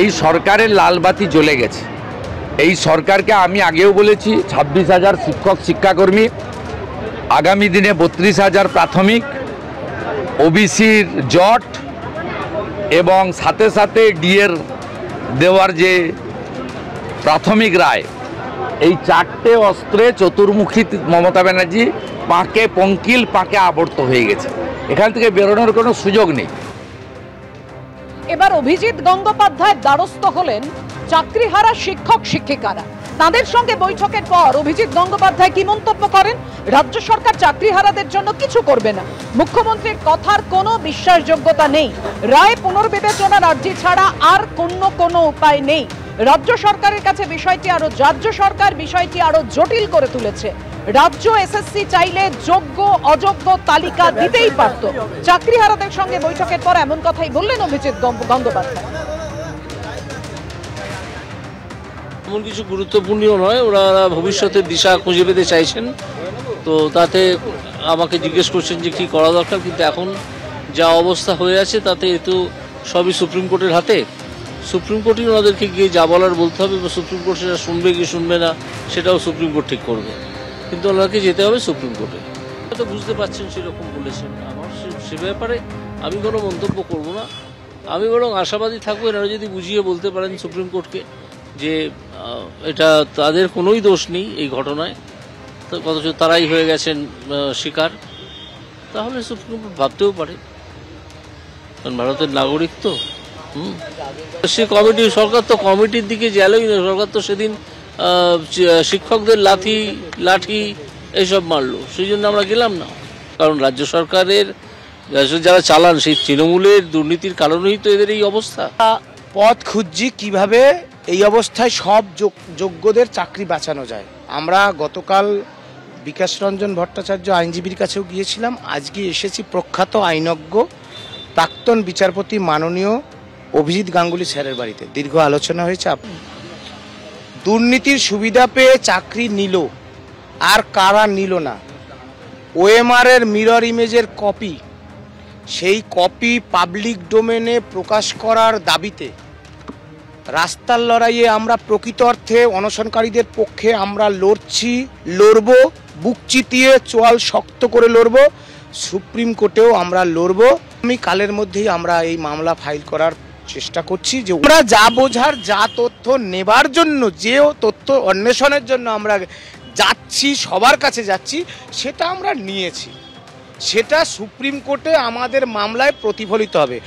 এই সরকারের লালবাতি জ্বলে গেছে। এই সরকারকে আমি আগেও বলেছি 26,000 শিক্ষক শিক্ষাকর্মী, আগামী দিনে 32,000 প্রাথমিক, ওবিসির জট এবং সাথে সাথে ডিএর দেওয়ার যে প্রাথমিক রায়, এই চারটে অস্ত্রে চতুর্মুখী মমতা ব্যানার্জি পাঁকে পঙ্কিল, পাঁকে আবর্ত হয়ে গেছে। এখান থেকে বেরোনোর কোনো সুযোগ নেই। এবার অভিজিৎ গঙ্গোপাধ্যায়ের দ্বারস্থ হলেন চাকরিহারা শিক্ষক শিক্ষিকারা। তাদের সঙ্গে বৈঠকের পর অভিজিৎ গঙ্গোপাধ্যায় কি মন্তব্য করেন? রাজ্য সরকার চাকরিহারাদের জন্য কিছু করবে না, মুখ্যমন্ত্রীর কথার কোনো বিশ্বাসযোগ্যতা নেই, রায় পুনর্বিবেচনার আর্জি ছাড়া আর কোনো উপায় নেই। রাজ্য সরকারের কাছে বিষয়টি আরো জটিল করে তুলেছে। রাজ্য এসএসসি চাইলে যোগ্য অযোগ্য তালিকা দিতেই পারত। চাকরিহারাদের সঙ্গে বৈঠকের পর এমন কথাই বললেন অভিজিৎ গঙ্গোপাধ্যায়। এমন কিছু গুরুত্বপূর্ণ নয়, ওরা ভবিষ্যতের দিশা খুঁজে পেতে চাইছেন, তো তাতে আমাকে জিজ্ঞেস করছেন যে কী করা দরকার। কিন্তু এখন যা অবস্থা হয়ে আছে তাতে তো সবই সুপ্রিম কোর্টের হাতে। সুপ্রিম কোর্টই ওনাদেরকে গিয়ে যা বলার বলতে হবে, বা সুপ্রিম কোর্ট সেটা শুনবে কি শুনবে না সেটাও সুপ্রিম কোর্ট ঠিক করবে, কিন্তু ওনাকে যেতে হবে সুপ্রিম কোর্টে। হয়তো বুঝতে পারছেন সেরকম বলেছেন। আমার সে ব্যাপারে আমি কোনো মন্তব্য করব না। আমি বরং আশাবাদী থাকবো এনারা যদি বুঝিয়ে বলতে পারেন সুপ্রিম কোর্টকে যে এটা তাদের কোনোই দোষ নেই এই ঘটনায়, অথচ তারাই হয়ে গেছেন শিকার, তাহলে সুপ্রিম কোর্ট ভাবতেও পারে, কারণ ভারতের নাগরিক তো। সে কমিটি, সরকার তো কমিটির দিকে গেলই না। সরকার তো সেদিন শিক্ষকদের লাঠি এইসব মারলো, সেই জন্য আমরা গেলাম না। কারণ রাজ্য সরকারের যারা চালান সেই তৃণমূলের দুর্নীতির কারণেই তো এদের এই অবস্থা। পথ খুঁজছি কিভাবে এই অবস্থায় সব যোগ্যদের চাকরি বাঁচানো যায়। আমরা গতকাল বিকাশ রঞ্জন ভট্টাচার্য আইনজীবীর কাছেও গিয়েছিলাম, আজকে এসেছি প্রখ্যাত আইনজ্ঞ প্রাক্তন বিচারপতি মাননীয় অভিজিৎ গাঙ্গুলি স্যারের বাড়িতে। দীর্ঘ আলোচনা হয়েছে। দুর্নীতির সুবিধা পেয়ে চাকরি নিল, আর কারা নিল না। ওএমআর এর মিরর ইমেজের কপি, সেই কপি পাবলিক ডোমেনে প্রকাশ করার দাবিতে রাস্তার লড়াইয়ে আমরা প্রকৃত অর্থে অনশনকারীদের পক্ষে আমরা লড়ব, বুক চিতিয়ে চোয়াল শক্ত করে লড়ব, সুপ্রিম কোর্টেও আমরা লড়ব। আমি কালের মধ্যেই আমরা এই মামলা ফাইল করার চেষ্টা করছি, যে আমরা যা বোঝার, যা তথ্য নেবার জন্য, যে তথ্য অন্বেষণের জন্য আমরা যাচ্ছি, সবার কাছে যাচ্ছি, সেটা আমরা নিয়েছি। সেটা সুপ্রিম কোর্টে আমাদের মামলায় প্রতিফলিত হবে।